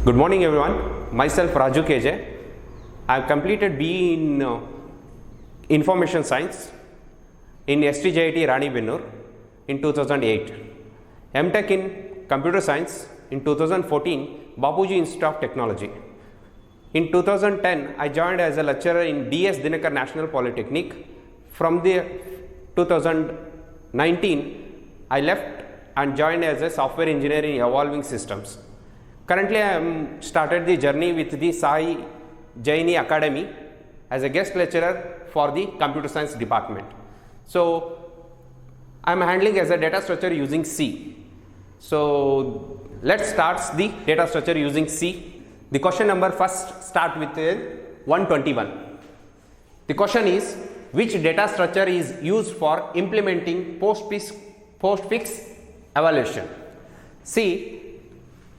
Good morning everyone, myself Raju KJ. I have completed BE in Information Science in STJIT Ranibennur in 2008, MTech in Computer Science in 2014, Bapuji Institute of Technology. In 2010, I joined as a lecturer in DS Dinakar National Polytechnic. From the 2019, I left and joined as a software engineer in Evolving Systems. Currently, I am started the journey with the Sai Jaini Academy as a guest lecturer for the computer science department. So, I am handling as a data structure using C. So, let's start the data structure using C. The question number first start with 121. The question is, which data structure is used for implementing postfix evaluation? See,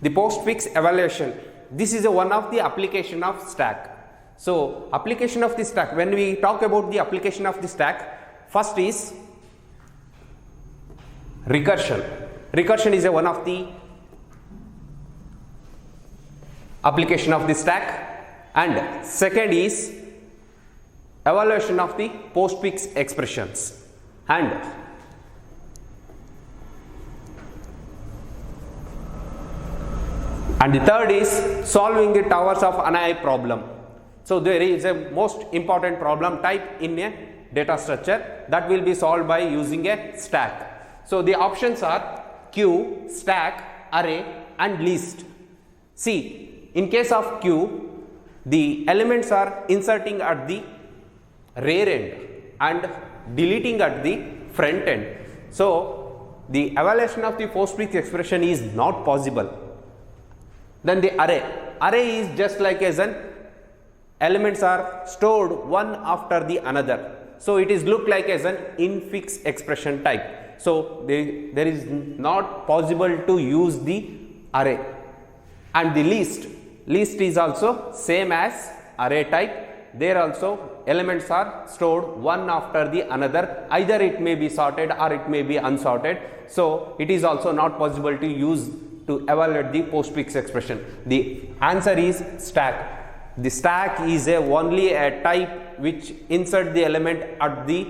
the postfix evaluation, this is one of the application of stack. So, application of the stack, when we talk about the application of the stack, first is recursion. Recursion is one of the application of the stack, and second is evaluation of the postfix expressions, and the third is solving the towers of Anai problem. So, there is a most important problem type in a data structure that will be solved by using a stack. So, the options are queue, stack, array and list. See, in case of queue, the elements are inserting at the rear end and deleting at the front end. So, the evaluation of the postfix expression is not possible. Then the array is just like as an elements are stored one after the another. So, it is look like as an infix expression type. So, there is not possible to use the array. And the list is also same as array type. There also elements are stored one after the another, either it may be sorted or it may be unsorted. So, it is also not possible to use to evaluate the postfix expression. The answer is stack. The stack is only a type which insert the element at the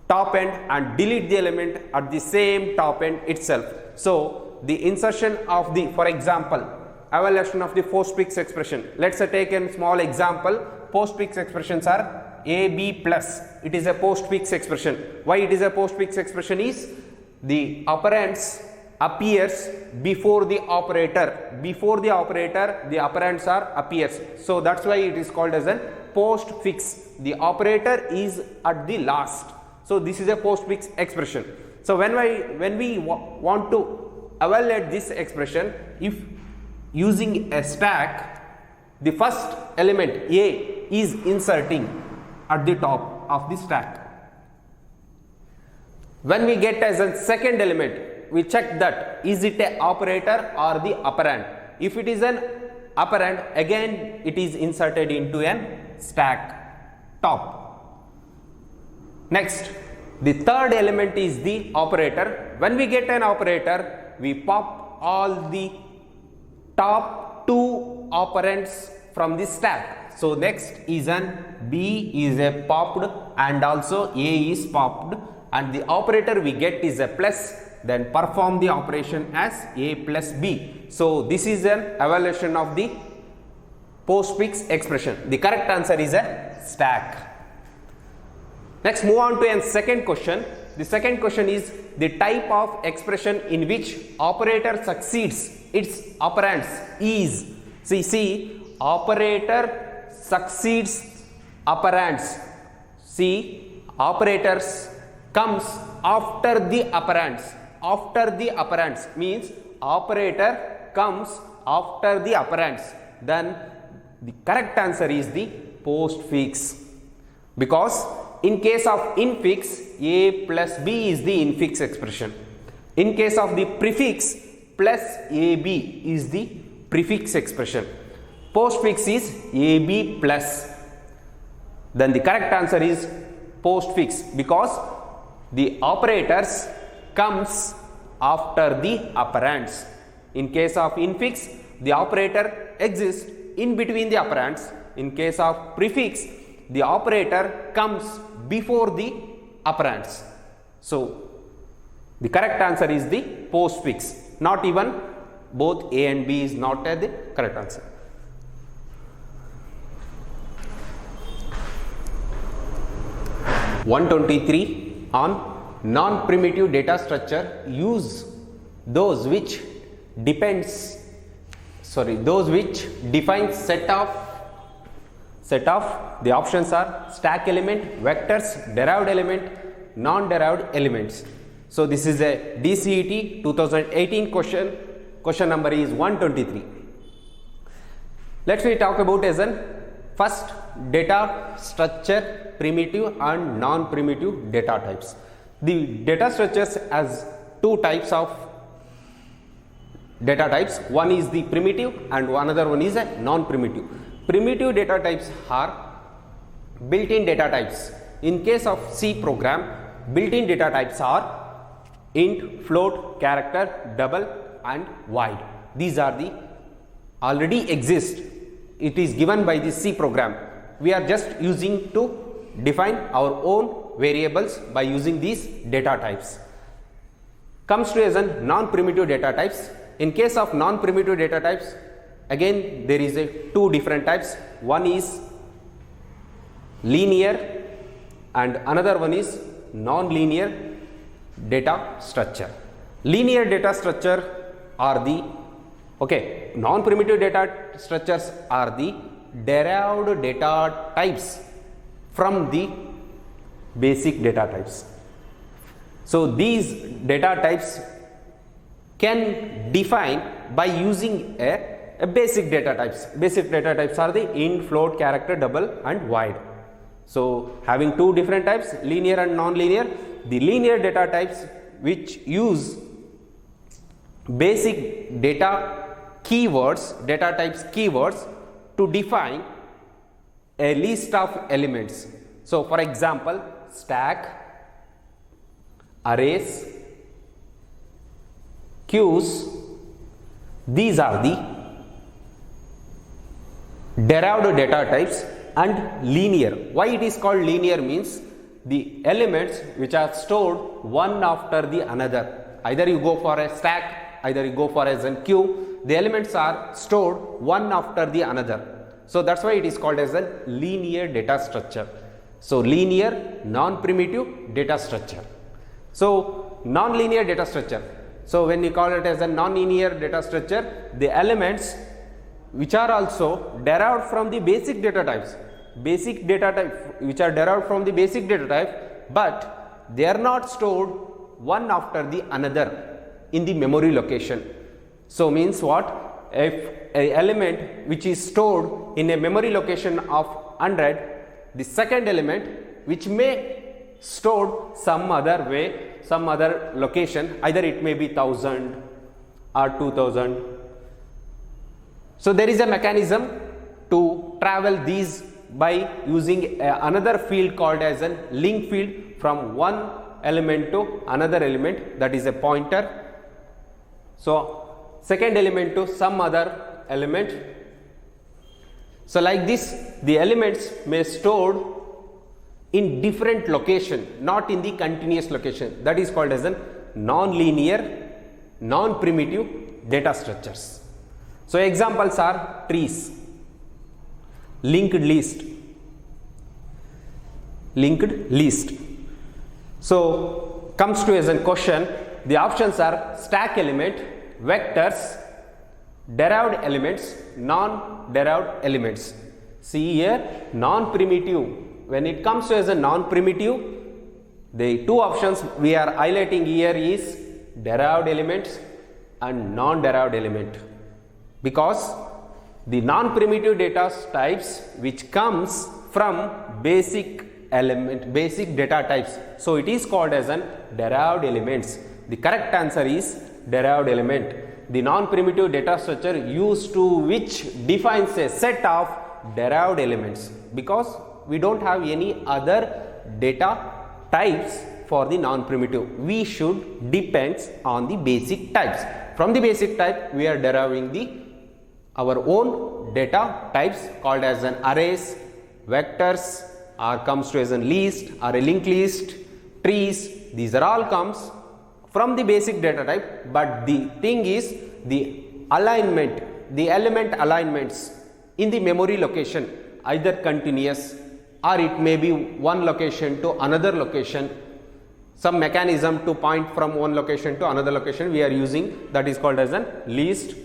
top end and delete the element at the same top end itself. So, the insertion of the, for example, evaluation of the postfix expression. Let's take a small example. Postfix expressions are AB plus. It is a postfix expression. Why it is a postfix expression is the operands appears before the operator. Before the operator, the operands are appears. So, that's why it is called as a postfix. The operator is at the last. So, this is a postfix expression. So, when we want to evaluate this expression, if using a stack, the first element A is inserting at the top of the stack. When we get as a second element, we check that is it a operator or the operand. If it is an operand, again it is inserted into a stack top. Next, the third element is the operator. When we get an operator, we pop all the top two operands from the stack. So, next is an B is a popped and also A is popped, and the operator we get is a plus. Then perform the operation as A plus B. So, this is an evaluation of the postfix expression. The correct answer is a stack. Next, move on to a second question. The second question is the type of expression in which operator succeeds its operands is. See, operator succeeds operands. See, operators comes after the operands. After the operands means operator comes after the operands. Then the correct answer is the postfix, because in case of infix, A plus B is the infix expression. In case of the prefix, plus AB is the prefix expression. Postfix is AB plus. Then the correct answer is postfix, because the operators comes after the operands. In case of infix, the operator exists in between the operands. In case of prefix, the operator comes before the operands. So the correct answer is the postfix. Not even both A and B is not the correct answer. (123) on non-primitive data structure, use those which define set of the options are stack element, vectors, derived element, non-derived elements. So this is a DCET 2018 question. Question number is 123. Let me talk about as an first data structure, primitive and non-primitive data types. The data structures has two types of data types. One is the primitive and another one is a non-primitive. Primitive data types are built-in data types. In case of C program, built-in data types are int, float, character, double and wide. These are the already exist. It is given by the C program. We are just using to define our own variables by using these data types. Comes to as a non-primitive data types. In case of non-primitive data types, again there is two different types. One is linear and another one is non-linear data structure. Linear data structure are the non-primitive data structures are the derived data types from the basic data types. So these data types can define by using a basic data types. Basic data types are the int, float, character, double and wide. So having two different types, linear and non-linear. The linear data types which use basic data keywords, data types keywords to define a list of elements. So for example, stack, arrays, queues, these are the derived data types. And linear, why it is called linear means the elements which are stored one after the another. Either you go for a stack, either you go for as a queue, the elements are stored one after the another. So that's why it is called as a linear data structure. So linear non-primitive data structure. So non-linear data structure. So when you call it as a non-linear data structure, the elements which are also derived from the basic data types, basic data type which are derived from the basic data type, but they are not stored one after the another in the memory location. So means what? If a element which is stored in a memory location of 100, the second element which may stored some other way, some other location, either it may be 1000 or 2000. So there is a mechanism to travel these by using another field called as a link field from one element to another element, that is a pointer. So second element to some other element. So like this, the elements may stored in different location, not in the continuous location. That is called as a non-linear, non-primitive data structures. So examples are trees, linked list, linked list. So comes to as a question, the options are stack element, vectors, derived elements, non-derived elements. See here, non-primitive. When it comes to as a non-primitive, the two options we are highlighting here is derived elements and non-derived element, because the non-primitive data types which comes from basic element, basic data types, so it is called as an derived elements. The correct answer is derived element. The non-primitive data structure used to which defines a set of derived elements, because we don't have any other data types for the non-primitive. We should depends on the basic types. From the basic type we are deriving the our own data types called as an arrays, vectors, or comes to as a list or a linked list, trees. These are all comes from the basic data type, but the thing is the alignment, the element alignments in the memory location either continuous or it may be one location to another location, some mechanism to point from one location to another location we are using, that is called as a list.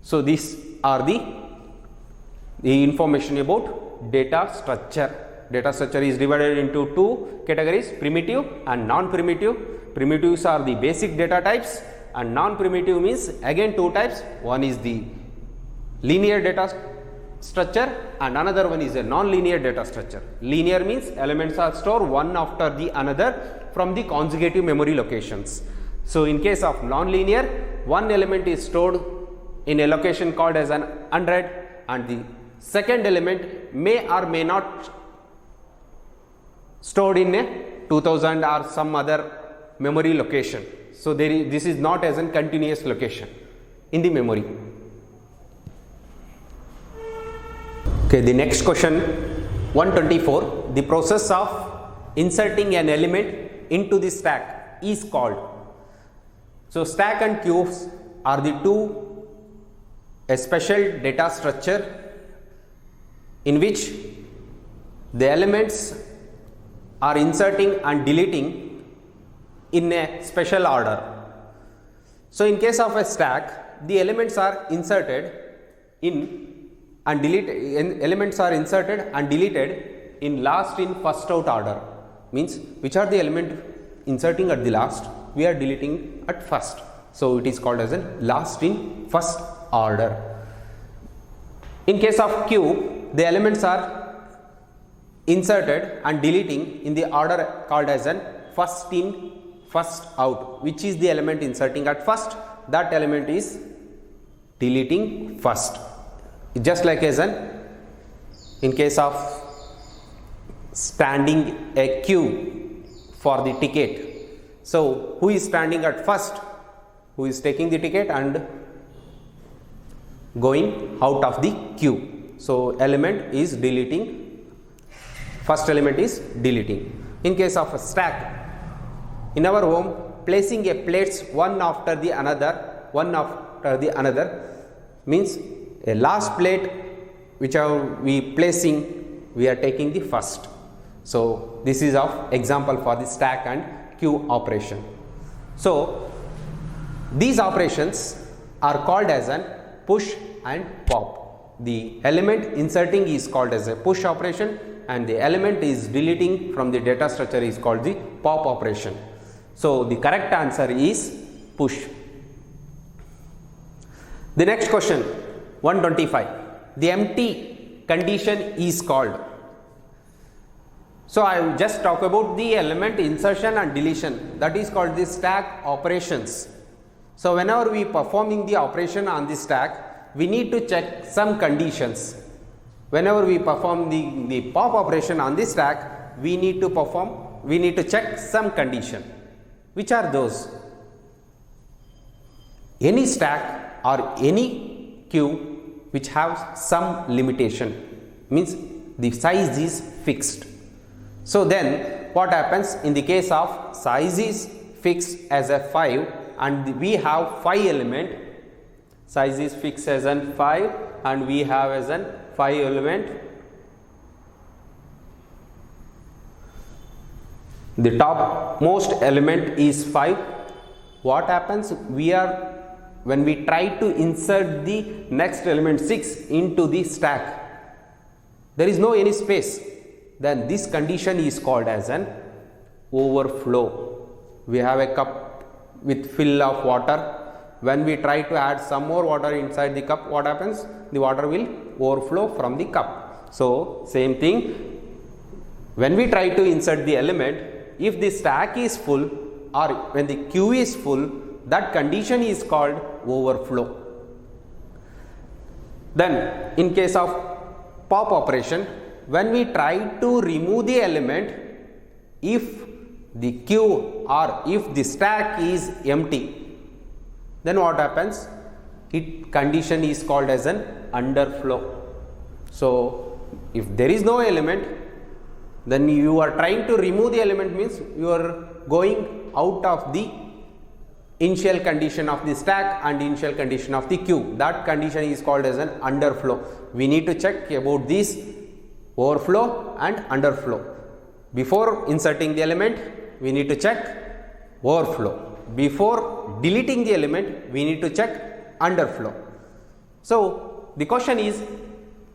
So these are the information about data structure. Data structure is divided into two categories, primitive and non-primitive. Primitives are the basic data types and non-primitive means again two types. One is the linear data structure and another one is a non-linear data structure. Linear means elements are stored one after the another from the consecutive memory locations. So in case of non-linear, one element is stored in a location called as an 100 and the second element may or may not stored in a 2000 or some other memory location. So this is not as a continuous location in the memory. Okay, the next question 124, the process of inserting an element into the stack is called. So stack and queues are the two a special data structure in which the elements are inserting and deleting in a special order. So in case of a stack, the elements are inserted in and deleted, elements are inserted and deleted in last in first out order, means which are the element inserting at the last, we are deleting at first. So it is called as a last in first order. In case of queue, the elements are inserted and deleting in the order called as an first in first out, which is the element inserting at first, that element is deleting first. Just like as an in case of standing a queue for the ticket. So who is standing at first? Who is taking the ticket and going out of the queue. So element is deleting, first element is deleting. In case of a stack, in our home, placing a plates one after the another means a last plate which are we placing, we are taking the first. So this is of example for the stack and queue operation. So these operations are called as an push and pop. The element inserting is called as a push operation and the element is deleting from the data structure is called the pop operation. So the correct answer is push. The next question 125, the empty condition is called. So I will just talk about the element insertion and deletion, that is called the stack operations. So whenever we performing the operation on the stack, we need to check some conditions. Whenever we perform the pop operation on the stack, we need to check some condition. Which are those? Any stack or any queue which have some limitation, means the size is fixed. So then what happens in the case of size is fixed as a 5 and we have 5 element, size is fixed as an 5 and we have as an 5 element. The top most element is 5. What happens? When we try to insert the next element 6 into the stack, there is no any space, then this condition is called as an overflow. We have a cup with fill of water. When we try to add some more water inside the cup, what happens? The water will overflow from the cup. So same thing, when we try to insert the element, if the stack is full or when the queue is full, that condition is called overflow. Then in case of pop operation, when we try to remove the element, if the queue or if the stack is empty, then what happens? it condition is called as an underflow. So if there is no element, then you are trying to remove the element, means you are going out of the initial condition of the stack and initial condition of the queue. That condition is called as an underflow. We need to check about this overflow and underflow. Before inserting the element, we need to check overflow. Before deleting the element, we need to check underflow. So the question is,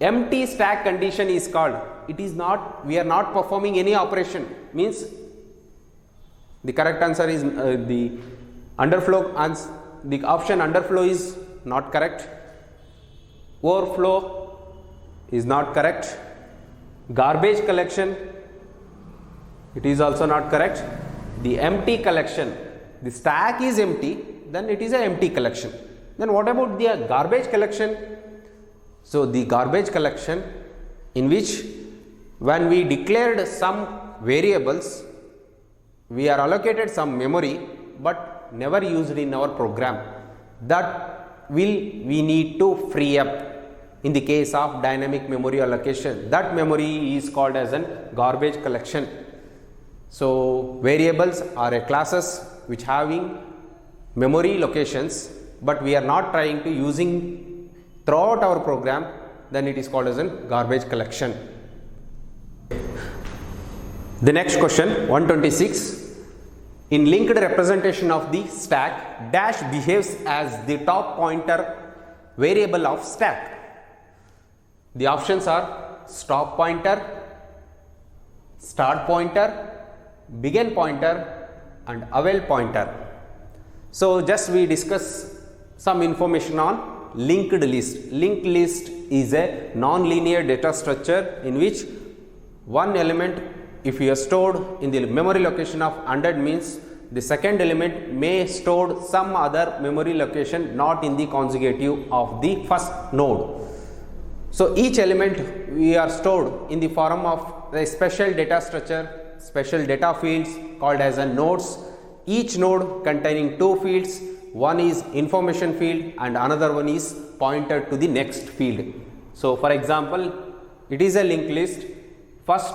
empty stack condition is called, it is not, we are not performing any operation, means the correct answer is the underflow, and the option underflow is not correct. Overflow is not correct. Garbage collection, it is also not correct. The empty collection, the stack is empty, then it is an empty collection. Then what about the garbage collection? So the garbage collection, in which when we declared some variables, we are allocated some memory but never used in our program, that we need to free up. In the case of dynamic memory allocation, that memory is called as an garbage collection. So variables are a classes which having memory locations, but we are not trying to using throughout our program, then it is called as a garbage collection. The next question, 126. In linked representation of the stack, dash behaves as the top pointer variable of stack. The options are stop pointer, start pointer, begin pointer and await pointer. So just we discuss some information on linked list. Linked list is a non-linear data structure in which one element, if you are stored in the memory location of 100, means the second element may stored some other memory location not in the consecutive of the first node. So each element we are stored in the form of a special data structure, special data fields called as a nodes. Each node containing two fields, one is information field and another one is pointer to the next field. So for example, it is a linked list. First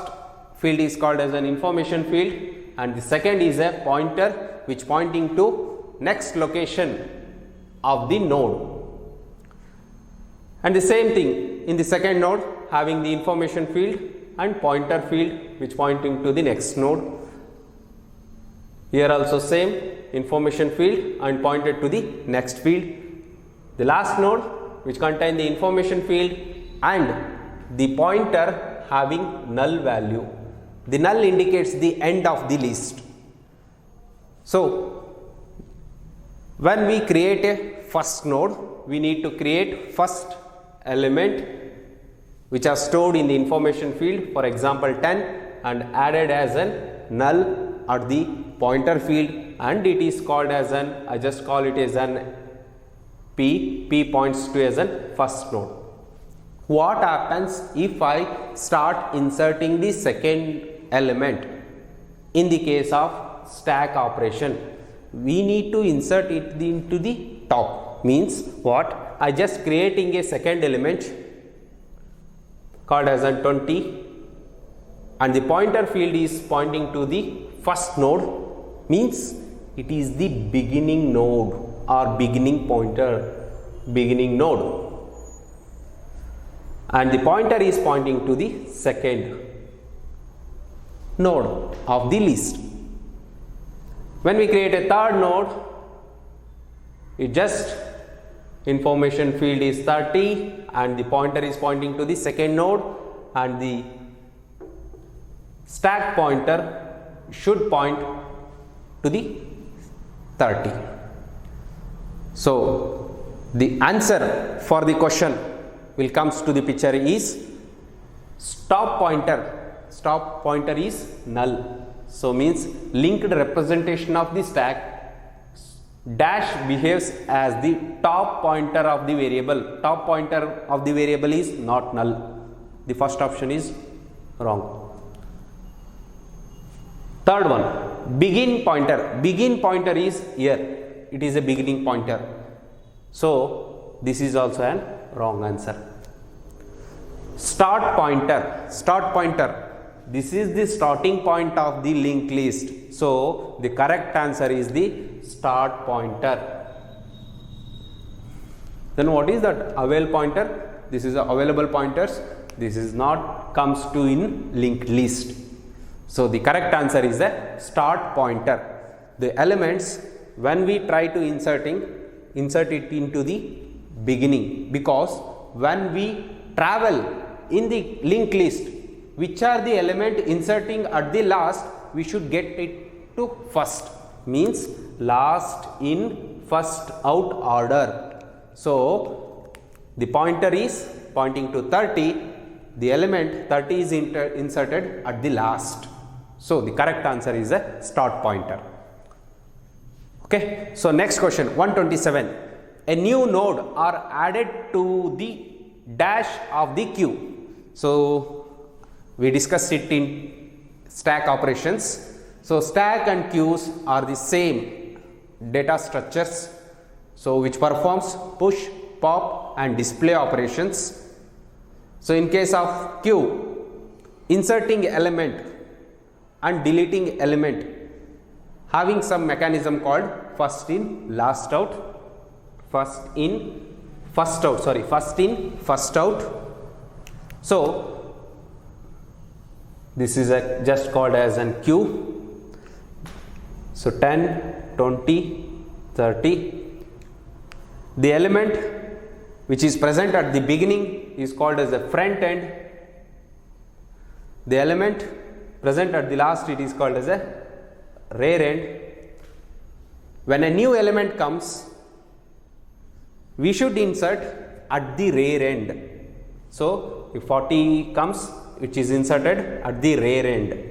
field is called as an information field and the second is a pointer which pointing to next location of the node. And the same thing in the second node, having the information field and pointer field which pointing to the next node. Here also same, information field and pointed to the next field. The last node which contain the information field and the pointer having null value. The null indicates the end of the list. So when we create a first node, we need to create first element which are stored in the information field, for example 10, and added as a null at the pointer field, and it is called as an, I just call it as an P points to as a first node. What happens if I start inserting the second element? In the case of stack operation, we need to insert it into the top. Means what? I just creating a second element called as a 20 and the pointer field is pointing to the first node, means it is the beginning node or beginning pointer, beginning node, and the pointer is pointing to the second node of the list. When we create a third node, it just information field is 30 and the pointer is pointing to the second node and the stack pointer should point to the 30. So the answer for the question will comes to the picture is stop pointer. Stop pointer is null. So means linked representation of the stack, dash behaves as the top pointer of the variable. Top pointer of the variable is not null. The first option is wrong. Third one, begin pointer. Begin pointer is here. It is a beginning pointer. So this is also an wrong answer. Start pointer, this is the starting point of the linked list. So the correct answer is the start pointer. Then what is that avail pointer? This is available pointers. This is not comes to in linked list. So the correct answer is the start pointer. The elements, when we try to insert it into the beginning, because when we travel in the linked list, which are the element inserting at the last, we should get it to first, means last in first out order. So the pointer is pointing to 30, the element 30 is inserted at the last. So the correct answer is a start pointer. Okay, so next question, 127. A new node are added to the dash of the queue. So we discussed it in stack operations. So stack and queues are the same data structures, so which performs push, pop and display operations. So in case of queue, inserting element and deleting element having some mechanism called first in first out. So this is just called as an queue. So 10, 20, 30. The element which is present at the beginning is called as a front end. The element present at the last, it is called as a rear end. When a new element comes, we should insert at the rear end. So if 40 comes, which is inserted at the rear end.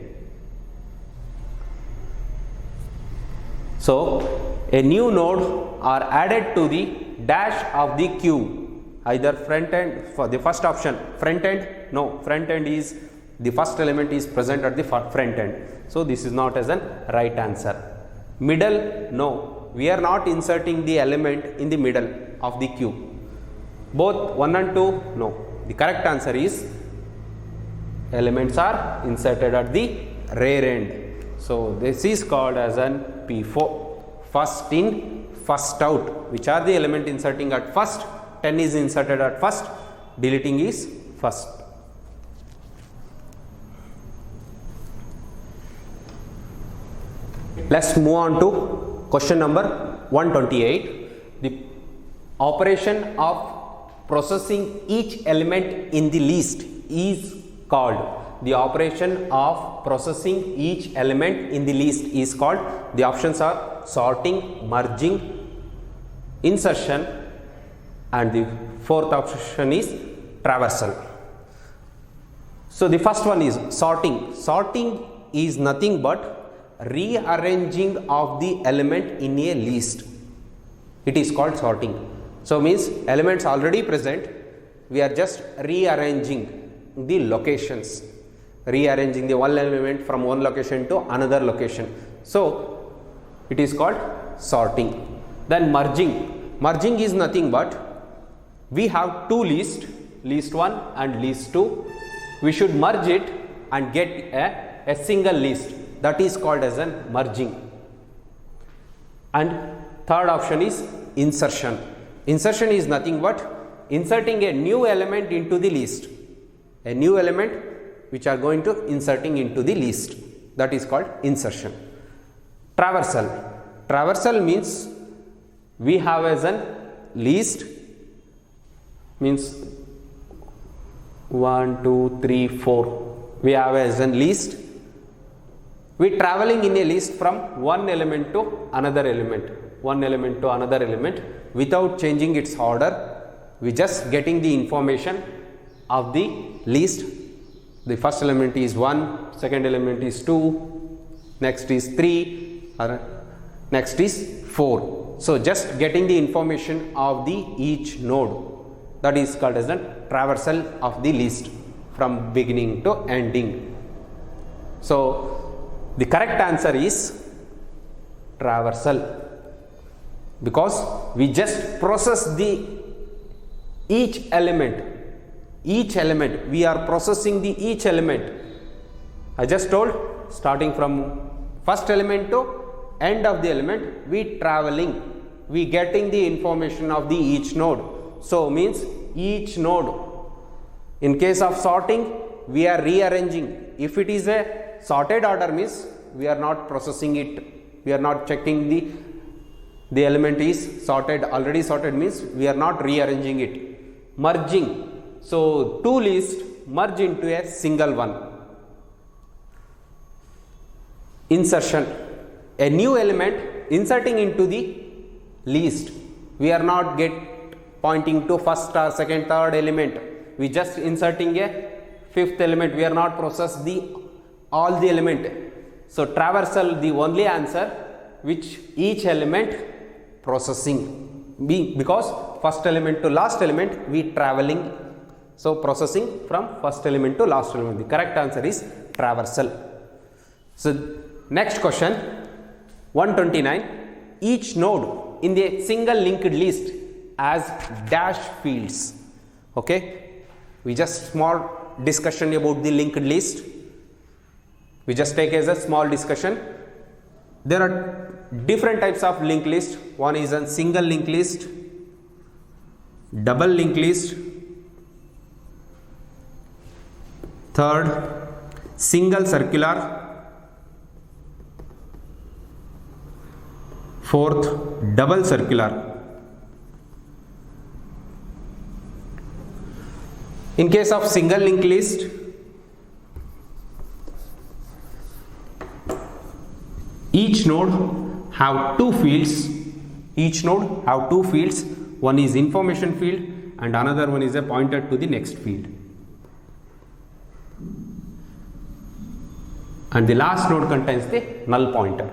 So a new node are added to the dash of the queue, either front end. For the first option, front end, no, front end is the first element is present at the front end. So this is not as an right answer. Middle, no, we are not inserting the element in the middle of the queue. Both 1 and 2, no. The correct answer is elements are inserted at the rear end. So this is called as an P4, first in first out. Which are the element inserting at first? 10 is inserted at first, deleting is first. Let's move on to question number 128. The operation of processing each element in the list is called. The operation of processing each element in the list is called. The options are sorting, merging, insertion, and the fourth option is traversal. So the first one is sorting. Sorting is nothing but rearranging of the element in a list. It is called sorting. So means elements already present, we are just rearranging the locations, rearranging the one element from one location to another location. So it is called sorting. Then merging. Merging is nothing but we have two lists, list 1 and list 2. We should merge it and get a single list. That is called as an merging. And third option is insertion. Insertion is nothing but inserting a new element into the list. A new element which are going to inserting into the list. That is called insertion. Traversal. Traversal means we have as an list, means 1, 2, 3, 4. We have as an list. We traveling in a list from one element to another element, one element to another element without changing its order. We just getting the information of the list. The first element is 1, second element is 2, next is 3, next is 4. So just getting the information of the each node. That is called as a traversal of the list from beginning to ending. So the correct answer is traversal, because we just process the each element we are processing the each element. I just told, starting from first element to end of the element, we traveling, we getting the information of the each node. So means each node, in case of sorting, we are rearranging. If it is a sorted order means we are not processing it, we are not checking the element is sorted, already sorted means we are not rearranging it. Merging, so two lists merge into a single one. Insertion, a new element inserting into the list. We are not pointing to first or second, third element, we just inserting a fifth element, we are not process all the element. So traversal, the only answer which each element processing, because first element to last element we traveling, so processing from first element to last element. The correct answer is traversal. So next question, 129, each node in the single linked list has dash fields. Okay, we just small discussion about the linked list, we just take as a small discussion. There are different types of linked list. One is a single linked list, double linked list, third single circular, fourth double circular. In case of single linked list, each node have two fields. One is information field and another one is a pointer to the next field. And the last node contains the null pointer.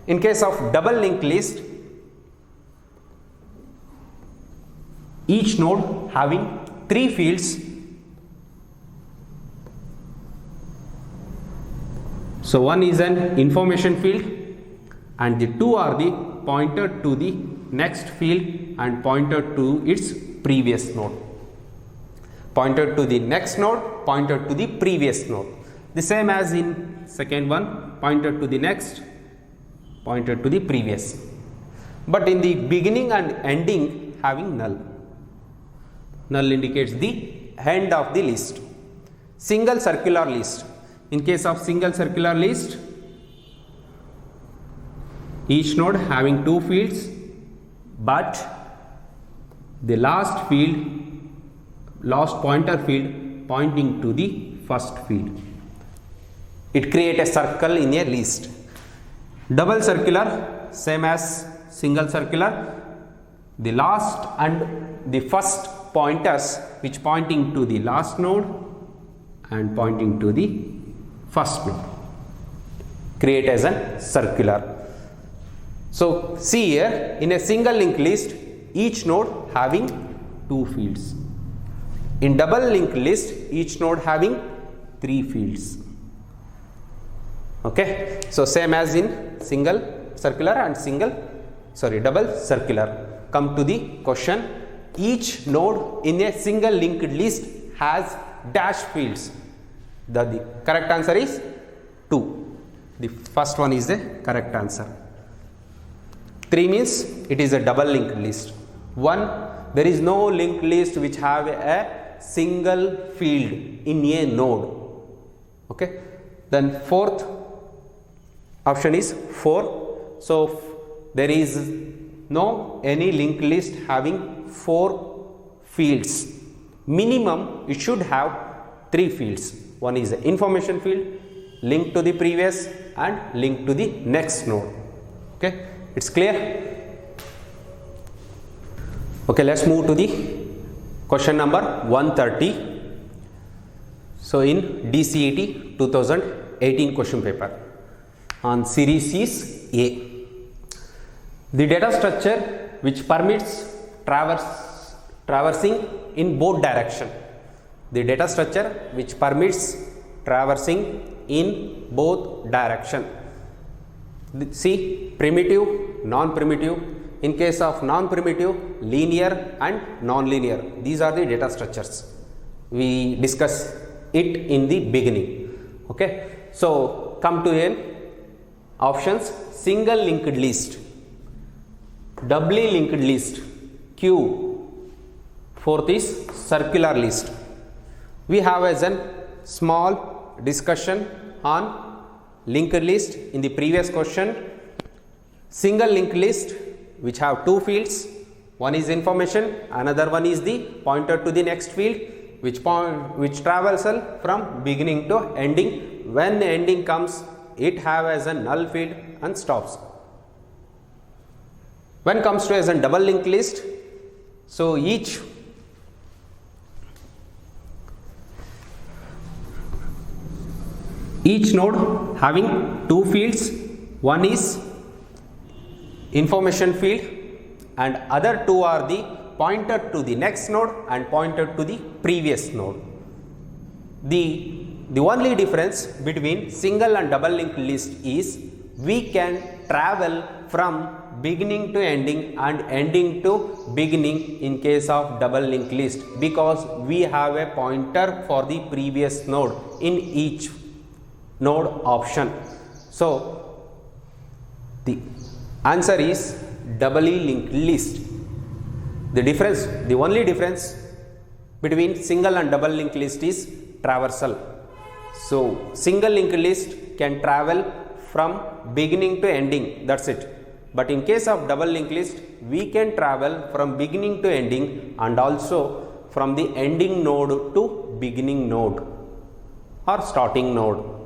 In case of double linked list, each node having three fields. So one is an information field and the two are the pointer to the next field and pointer to its previous node. Pointer to the next node, pointer to the previous node. The same as in second one, pointer to the next, pointer to the previous. But in the beginning and ending having null. Null indicates the end of the list. Single circular list. In case of single circular list, each node having two fields, but the last pointer field pointing to the first field. It creates a circle in a list. Double circular, same as single circular, the last and the first pointers which pointing to the last node and pointing to the first node create as a circular. So see here, in a single linked list, each node having two fields. In double linked list, each node having three fields. Okay, so same as in single circular and double circular. Come to the question, each node in a single linked list has dash fields. The correct answer is 2. The first one is the correct answer. 3 means it is a double linked list. 1, there is no linked list which have a single field in a node. Okay, then fourth option is 4. So there is no any linked list having 4 fields. Minimum it should have 3 fields. One is the information field, linked to the previous and linked to the next node. Okay, it's clear? Okay, let's move to the question number 130. So in DCET 2018 question paper on series is A. The data structure which permits traversing in both direction. The data structure which permits traversing in both direction. See, primitive, non-primitive. In case of non-primitive, linear and non-linear. These are the data structures. We discuss it in the beginning. Okay. So come to an options: single linked list, doubly linked list, queue. Fourth is circular list. We have as a small discussion on linked list in the previous question. Single linked list which have two fields, one is information, another one is the pointer to the next field, which travels from beginning to ending. When the ending comes, it have as a null field and stops. When comes to as a double linked list, so each node having two fields, one is information field and other two are the pointer to the next node and pointer to the previous node. The only difference between single and double linked list is we can travel from beginning to ending and ending to beginning in case of double linked list, because we have a pointer for the previous node in each node option. So the answer is doubly linked list. The only difference between single and double linked list is traversal. So single linked list can travel from beginning to ending, that's it. But in case of double linked list, we can travel from beginning to ending and also from the ending node to beginning node or starting node.